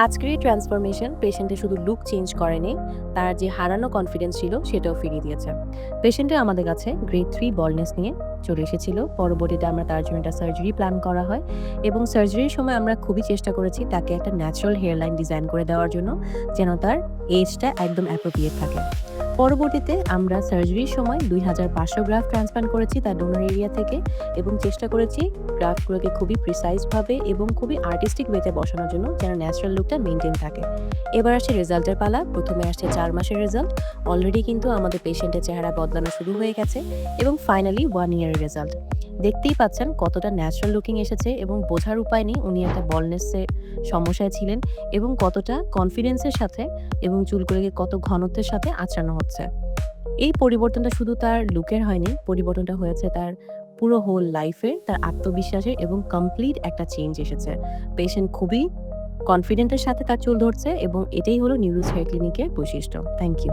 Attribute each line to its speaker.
Speaker 1: আজকের এই ট্রান্সফরমেশন পেশেন্টের শুধু লুক চেঞ্জ করেনি, তার যে হারানো কনফিডেন্স ছিল সেটাও ফিরিয়ে দিয়েছে। পেশেন্টে আমাদের কাছে গ্রেড 3 বলনেস নিয়ে চলে এসেছিল। পরবর্তীতে আমরা তার জন্য একটা সার্জারি প্ল্যান করা হয় এবং সার্জারির সময় আমরা খুবই চেষ্টা করেছি তাকে একটা ন্যাচারাল হেয়ার লাইন ডিজাইন করে দেওয়ার জন্য, যেন তার এজটা একদম অ্যাপ্রোপ্রিয়েট থাকে। পরবর্তীতে আমরা সার্জারির সময় ২৫০০ গ্রাফট ট্রান্সপ্লান্ট করেছি তার ডোনার এরিয়া থেকে এবং চেষ্টা করেছি গ্রাফটগুলোকে খুবই প্রিসাইজভাবে এবং খুবই আর্টিস্টিক ওয়েতে বসানোর জন্য, যেন ন্যাচারাল লুকটা মেইনটেইন থাকে। এবার আসছে রেজাল্টের পালা। প্রথমে আসছে ৪ মাসের রেজাল্ট। অলরেডি কিন্তু আমাদের পেশেন্টের চেহারা বদলানো শুরু হয়ে গেছে এবং ফাইনালি 1 ইয়ারের রেজাল্ট। দেখতেই পাচ্ছেন কতটা ন্যাচারাল লুকিং এসেছে এবং বোঝার উপায় নেই উনি একটা বলনেসের সমস্যায় ছিলেন এবং কতটা কনফিডেন্সের সাথে এবং চুলগুলোকে কত ঘনত্বের সাথে আঁচড়ানো হচ্ছে। এই পরিবর্তনটা শুধু তার লুকের হয়নি, পরিবর্তনটা হয়েছে তার পুরো হোল লাইফের, তার আত্মবিশ্বাসের এবং কমপ্লিট একটা চেঞ্জ এসেছে। পেশেন্ট খুবই কনফিডেন্টের সাথে তার চুল ধরছে এবং এটাই হলো নিউরোস হেয়ার ক্লিনিকের বৈশিষ্ট্য। Thank you.